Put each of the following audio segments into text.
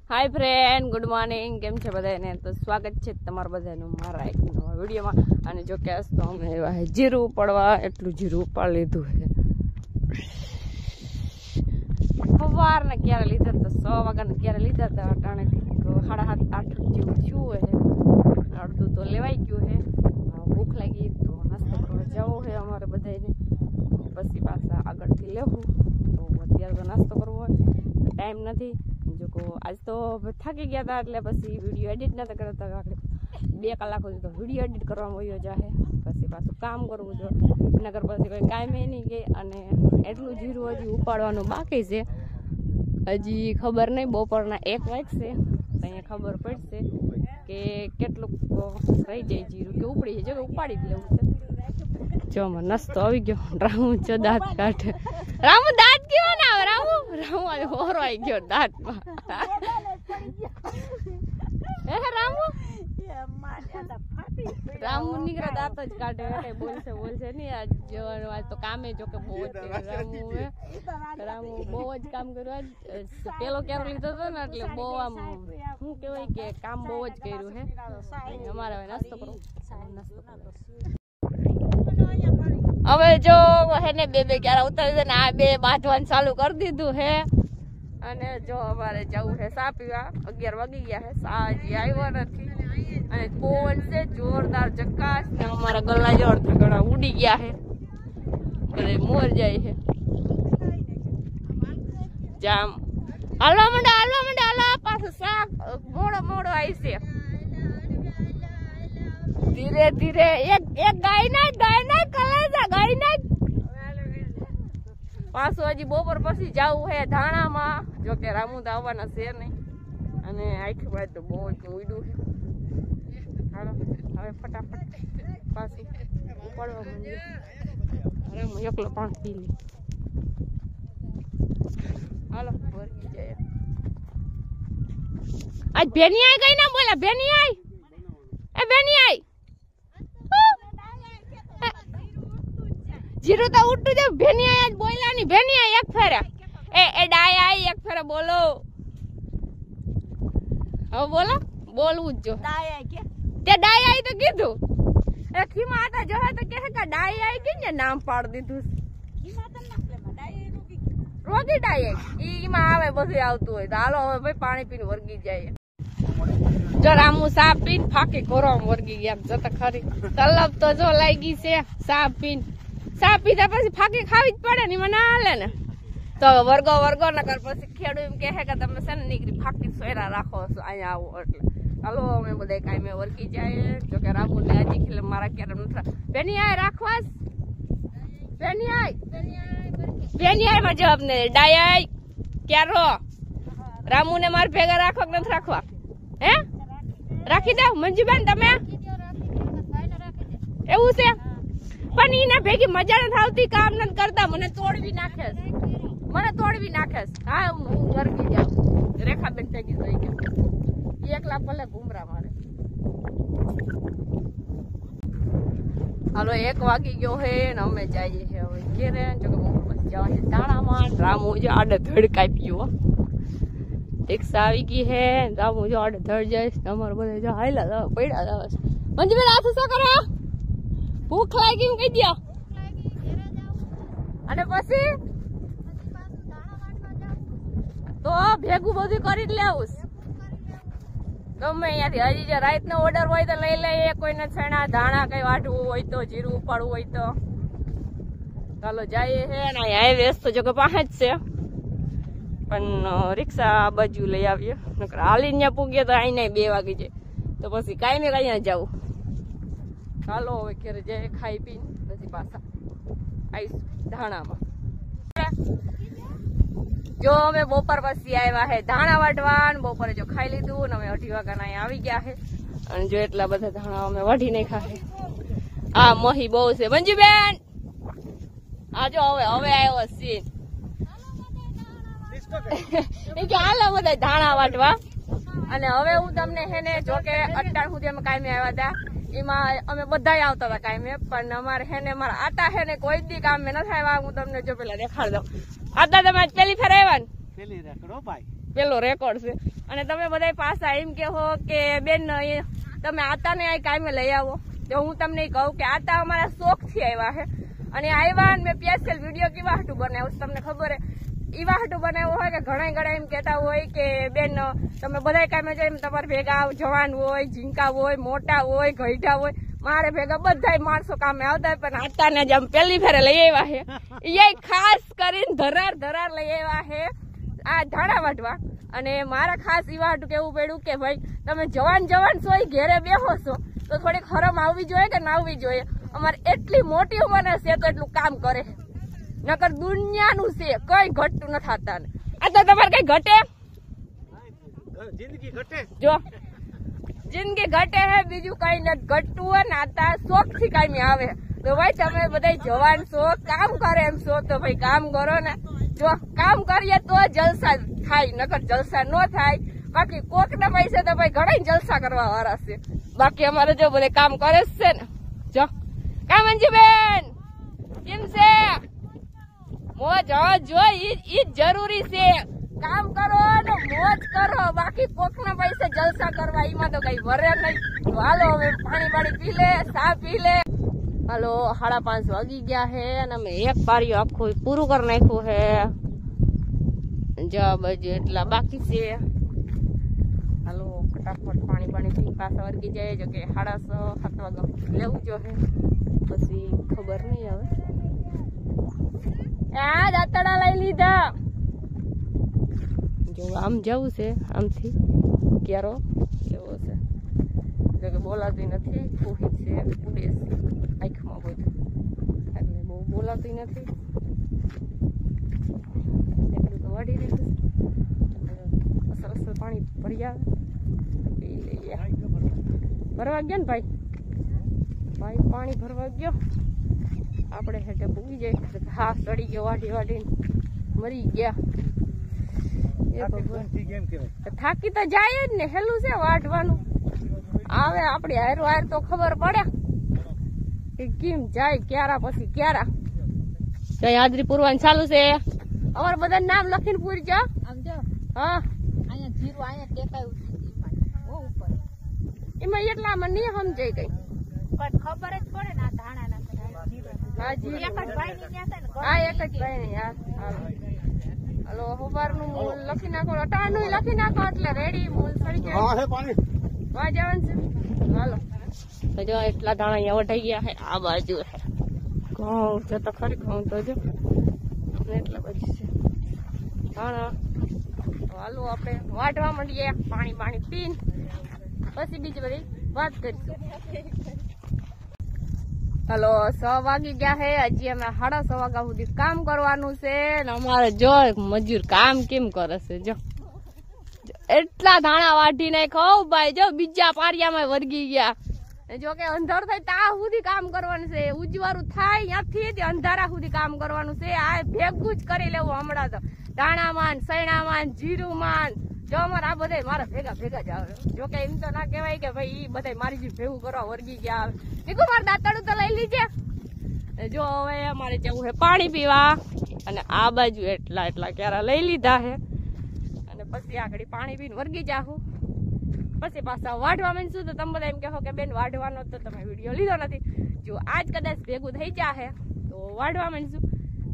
हाय friend, good morning. केम छे बधाने? तो स्वागत छे तमार बधानु मारा एक नवा विडियो में। अने जो के आज तो अमे एवा है जीरु उपाड़वा, एटलू जीरु उपाड़ लीधुं है। सवारने क्यारे लीधा तो 100 वाग्याने क्यारे लीधा था। अटाणे 7:30-8 जेवुं थयुं है। अर्धुं तो लेवाई गयुं है। भूख लागी तो नास्तो करवा जवुं है अमारे बधाने। पछी पाछा आगळथी लेवुं तो अत्यारे तो नास्तो करवो टाइम नथी। जो को आज तो थकी गया था એટલે પછી વિડિયો એડિટ નતા કરતા। આપણે 2 કલાક સુધી તો વિડિયો એડિટ કરવામાં વયો જાહે। પછી પાછું કામ કરવું જો નગર પછી કોઈ કામે નહીં કે અને એટલું જીરું હજી ઉપાડવાનું બાકી છે। હજી ખબર નહીં બપોરના 1 વાગશે ત્યાં ખબર પડશે કે કેટલું રહી જાય જીરું કે ઉપડી જાય। જો ઉપાડી જ લેવું છે। જો નાસ્તો આવી ગયો। રામુ જો દાંત કાઢે। रामू दांत क्यों ना? रामू आज होरवाई गयो दांत में। रामू निकरा दांत ज काढे એટલે બોલશે નહીં। આજ જવાનું આજ તો કામે જો કે બહુ જ રામુ બહુ જ કામ કર્યું। આજ પેલો કેરો લીધો હતો ને એટલે બહુ આમ શું કહેવાય કે કામ બહુ જ કર્યું છે। અમારે હવે નાસ્તો કરો। હવે જો હેને બે ક્યારે ઉતારી દે ને આ બે બાંધવાનું ચાલુ કરી દીધું હે। અને જો અમારે જવું છે ચા પીવા। 11 વાગી ગયા છે, ચા હજી આવ્યો નથી। અને પવન છે જોરદાર જકાશ ને અમારા ગલ્લા જો અડધા ઘણા ઉડી ગયા છે, બધે મોર જાય છે। જામ હાલવા માંડે હાલવા પાછું શાક મોડો આવી છે। धीरे धीरे एक गाय ना कलेजा गाय ना पासो हजी बपोर पछी जावुं है धाणा में। जो के रामू तो आववाना छे नहीं अने आखी बात तो बहुत उड्યું है। हालो हवे फटाफट पाछું પડવા માંડ્યું। રામુ એકલો પાણી પી લે। हालो वर्गी जाए। आज बेनी आई गई ना? बोला बेनी आई। ए बेनी आई जीरो तो उठू जा। भेनिया आज बोला नहीं। भेनिया एक फेरा ए डाय आई एक फेरा बोलो। अब बोलो बोलવું જ જો। डाय आई के ते डाय आई तो कीधું। ए खीमा आता जो है तो कहे का डाय आई के ने नाम पाड़ दीधું। खीमा तो नखले में डाय आई रोगी डाय आई ई में आवे બધું આવતું હોય। તો હાલો હવે ભાઈ પાણી પીને વર્ગી જાય। જો રામુ સા પીન ફાકી કોરમ વર્ગી ગયા જતા ખરી। તલબ તો જો લાગી છે સા પીન। सा पीधा पछी फाकी खावी ज पड़े ने मने हाले ने। तो वर्गो नकर पछी खेडू एम कहे के तमे से नीकरी फाकी सोयरा राखो छो आया आवो एटले। हालो अमे बधाय काई में वर्की जाए। जो के रामू ने आजी खिले मारा केरम नथरा बेनी आय राखवास। बेनी आय में जवाब ने डाय आय क्यारो रामू ने मार भेगा राखो के नथ राखवा? हे राखी दे मंजूबेन तमे एवुं छे। पण ईना भेगी मजा न थावती, काम न करता। मने तोड़वी नाखेस। हाँ हूँ वर्गी जाऊं। रेखा बेन भेगी थई गया। एकला भले घूमरा मारे। हालो 1 वागी गयो है ने अमे जाईए छे हवे घरे। जो के बस जवानी दाणामां। रामू जो आडे धड़ काप्यो। रिक्शा આવી ગઈ है। रामू जो आडे धड़ जाय। अमर बधे जो हायला जाव पड्या जाव। मंजूबेन आ શું કરો? भूख लागी कही दिया अने पछी तो भेगू बधु करी लेवुं। गमे अहींयाथी हजी जो रातनो ऑर्डर होय तो लई लઈએ। कोईने छेणा धाणा कई वाढવું होय तो जीरु उपाड़વું होय तो चालो जाए है। अने हाईवे तो जो के पासे ज छे पण रिक्शा बाजू लई आवीए। नकर हालीने न्या पूगीए तो अहींया 2 वागी जाय। तो पछी काई ने काई जावुं। ચાલો હવે ઘરે જઈએ ખાઈ પીને પછી પાછા આવીશું ધાણામાં। જો અમે બપોર પછી આવ્યા છે ધાણા વાટવા। બપોરે જો ખાઈ લીધું ને અમે 2:30 વાગ્યાના અહીં આવી ગયા છે। અને જો એટલા બધા ધાણા અમે વાઢી નાખ્યા છે। આ મહી બહુ છે મંજુબેન। આ જો હવે આવ્યો સીન એ કે હાલો બધા ધાણા વાટવા। અને હવે હું તમને છે ને જો કે અત્યાર સુધી અમે કાયમે આવ્યા હતા એમાં અમે બધાય આવતા હતા કાયમે। પણ અમારે છે ને મારા આટા છે ને કોઈ દી કામે નથી આવ્યા। હું તમને જો પેલા દેખાડ દઉં। આટા તમે પહેલી ફેર આવ્યા ને? પહેલી રેકોર્ડ હો ભાઈ, પેલો રેકોર્ડ છે। અને તમે બધા પાછા એમ કહો કે બેન તમે આતા ને કાયમે લઈ આવો, તો હું તમને કહું કે આતા અમારા શોખ થી આવ્યા છે અને આવ્યા મેં સ્પેશિયલ વિડીયો કેવા હાટું બનાવ્યું તમને ખબર હે, એવા હાટું બનાવ્યો હોય કે ઘણા એમ કહેતા હોય કે બેન તમે બધા કામે જઈને તમારે ભેગા જવાન હોય, ઝીંકા હોય, મોટા હોય, ગઈઢા હોય, મારે ભેગા બધા માણસો કામે આવતા હોય, પણ આતાને જ આમ પેલી ફેરે લઈ આવ્યા છે, એ ખાસ કરીને ધરાર લઈ આવ્યા છે આ ધાણા વાટવા. અને મારા ખાસ એવા હાટું કેવું પડ્યું કે ભાઈ તમે જવાન છો ઘેરે બેહો છો તો થોડીક હરમ આવવી જોઈએ કે ના આવવી જોઈએ. અમારે એટલી મોટી ઉંમર છે તો એટલું કામ કરે, નકર દુનિયાનું છે કઈ ઘટતું ન થતા. આ તો તમારે કઈ ઘટે? જિંદગી ઘટે, જો જિંદગી ઘટે હે, બીજું કઈ નથી ઘટતું હોય ને. આતા શોખ થી કાયમી આવે તો ભાઈ તમે બધા જવાન છો, કામ કરે એમ છો તો ભાઈ કામ કરો ને. જો કામ કરીએ તો જલસા થાય, નકર જલસા ન થાય. બાકી કોક ના પૈસે તો ભાઈ ઘણા જલસા કરવા વાળા છે, બાકી અમારે જો બધે કામ કરે છે ને. જો કામ અંજીબેન કેમ છે? મોજ જો ઈ જરૂરી છે, કામ કરો ને મોજ કરો, બાકી કોક ના પૈસે જલસા કરવા એમાં તો કઈ વરે નહીં. હાલો હવે પાણી પી લે, ચા પી લે. હાલો 5:30 વાગી ગયા છે અને અમે એક પારીઓ આખું પૂરું કરી નાખ્યું છે. જા બાજુ એટલા બાકી છે. હાલો ફટાફટ પાણી પી પાછા વર્ગી જાય. જો કે 6:30-7 વાગ્યા લેવું જો છે, પછી ખબર નહીં હવે. આ દાંતડા લઈ લીધા. જો આમ જવું છે, આમથી ક્યારો એવો છે, જો કે બોલાતી નથી, કોહી છે, ઉડે છે આંખમાં બધું, એટલે બહુ બોલાતી નથી. એટલું તો વાડી રહ્યું અસર પાણી ભરી આવે પી લઈએ. ભરવા ગયા ને ભાઈ પાણી ભરવા ગયો, આપણે હેઠે પૂગી જાય. હા સડી ગયો, વાઢી મરી ગયા. થાકી તો જાય જ ને, હેલું છે વાઢવાનું. આવે આપડી હાર તો ખબર પડે કે કેમ જાય, ક્યારા પછી ક્યારા. હાજરી પૂરવાનું ચાલુ છે. અમારે બધા નામ લખીને પૂરજો. હા એમાં એટલામાં નહીં સમજાય કઈ, પણ ખબર જ પડે ને ધાણા હા એક જ ભાઈ ને યાર. હાલો સવારનું મૂલ લખી નાખો, અટાણું લખી નાખો એટલે રેડી મૂલ સડી જાય. વા જવાનું છે. હાલો તો જો એટલા ધાણા અહીંયા વઢાઈ ગયા છે. આ બાજુ ઘઉં જો તો ખરી, ઘઉં તો જો એટલા બાજુ છે ધાણા. હાલો આપણે વાઢવા માંડીએ, પાણી પીને પછી બીજી બધી વાત કરીશું. હાલો 6 વાગી ગયા છે, હજી અમે 6:30 વાગ્યા સુધી કામ કરવાનું છે. અમારે જો મજૂર કામ કેમ કરે છે, જો એટલા ધાણા વાઢી નાખ્યો ભાઈ. જો બીજા પારિયામાં વર્ગી ગયા. જો કે અંધાર થાય ત્યાં સુધી કામ કરવાનું છે, ઉજવારું થાય ત્યાંથી અંધારા સુધી કામ કરવાનું છે. આ ભેગું જ કરી લેવું હમણાં તો. ધાણામાં, સૈણામાં, જીરુંમાં, જો અમારે આ બધા મારા ભેગા જ આવે. જો કે એમ તો ના કહેવાય કે ભાઈ ઈ બધા મારી જે ભેગું કરવા વર્ગી ગયા આવે. નીકુ મારે દાંતડું તો લઈ લીજે. જો હવે અમારે જવું છે પાણી પીવા, અને આ બાજુ એટલા ક્યારા લઈ લીધા છે, અને પછી આગળ પાણી પીને વર્ગી જાહું. પછી પાછા વાઢવા માંડશું. તો તમે બધા એમ કહો કે બેન વાઢવાનો તો તમે વિડીયો લીધો નથી. જો આજ કદાચ ભેગું થઈ જાહે તો વાઢવા માંડશું,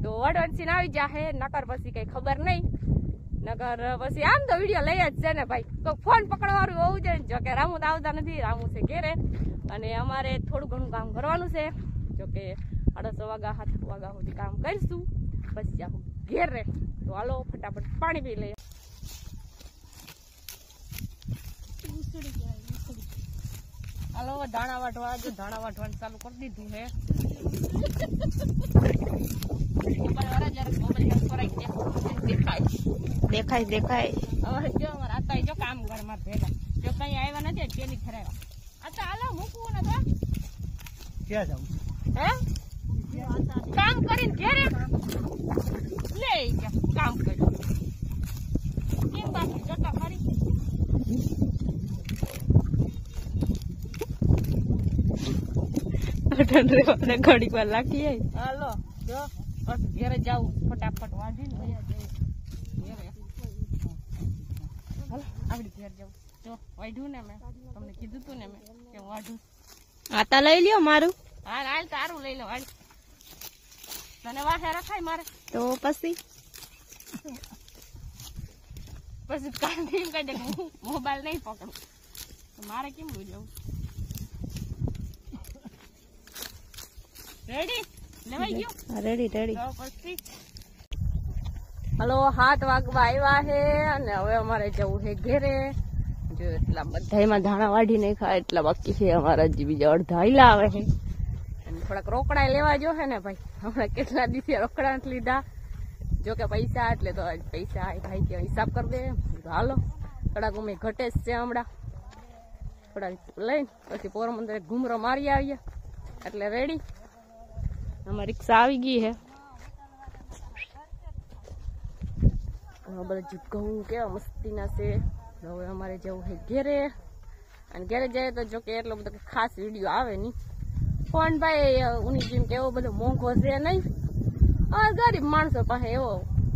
તો વાઢવાની સીન આવી જાહે. નકર પછી કઈ ખબર નહીં, નકર પછી આમ તો વિડીયો લઈ જ છે ને ભાઈ. તો ફોન પકડવાનું હોવું જોઈએ. જો કે રામુ આવતા નથી, રામુ છે ઘેરે, અને અમારે થોડું ઘણું કામ કરવાનું છે. જો કે 6:30 વાગ્યા 7 વાગ્યા સુધી કામ કરીશું, પછી જાઉં ઘેરે. તો હાલો ફટાફટ પાણી પી લઈએ. હાલો ધાણા વાટવા, જો ધાણા વાટવાનું ચાલુ કરી દીધું છે. દેખાય હવે જો અમારે આતા જો કામ કરે મારે ભેગા. જો કઈ આવ્યા નથી પેલી ખરાવા. આતા હાલો મૂકવું ને તો ક્યાં જાવ હે કામ કરીને ઘેરે લે કામ કર્યું કેમ બાકી જતા ખરી. ઘડીક વાર લાગી. હાલો જો બસ ઘેરે જાવ ફટાફટ વાંચી ને. આવડી ઘેર જાઉં જો વાઢ્યું ને મેં તમને કીધું તું ને મેં કે વાઢું આતા લઈ લ્યો મારું હાલ હાલ તારું લઈ લો હાલ તને વાહે રખાય મારે તો પછી કાઢી કાઢે મોબાઈલ નહીં પકડું તો મારે કેમ જવું રેડી લેવાઈ ગયું રેડી રેડી તો પછી હલો 7 વાગવા આવ્યા છે અને હવે અમારે જવું છે ઘેરે જો એટલા બધામાં ધાણા વાઢી નાખ્યા એટલા બાકી છે અમારા હજી બીજા અડધા હિલા આવે છે અને થોડાક રોકડા લેવા જો છે ને ભાઈ હમણાં કેટલા દિવસે રોકડા નથી લીધા જો કે પૈસા એટલે તો પૈસા ભાઈ કે હિસાબ કરી દે હાલો થોડાક અમે ઘટે જ છે હમણાં થોડાક લઈને પછી પોરબંદર ઘૂમરો મારી આવીએ એટલે રેડી અમારી રિક્ષા આવી ગઈ છે બધા ઘઉં કેવા મસ્તીના છે હવે અમારે જવું છે ઘેરે અને ઘેરે જઈએ તો જો કે એટલો બધો ખાસ વિડીયો આવે નહીં ફોન ભાઈ ઉની જેમ કે એવો બધો મોંઘો છે નહીં ગરીબ માણસો પાસે એવો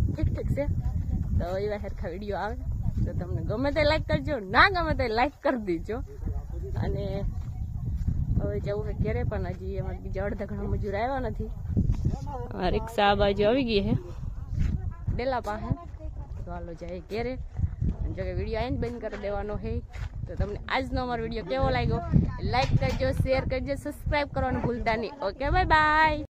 ઠીક ઠીક છે તો એવા સરખા વિડીયો આવે તો તમને ગમે તે લાઈક કરજો ના ગમે તે લાઈક કરી દીજો અને હવે જવું છે ઘેરે પણ હજી અમારે બીજા અડધા ઘણા મજૂર આવ્યા નથી રિક્ષા આ બાજુ આવી ગઈ છે ડેલા પાસે તો હાલો જાય ઘેરે જો કે વિડીયો આઈને બંધ કરી દેવાનો છે તો તમને આજનો અમારો વિડીયો કેવો લાગ્યો લાઈક કરજો શેર કરજો સબસ્ક્રાઈબ કરવાનું ભૂલતા નહીં ઓકે બાય બાય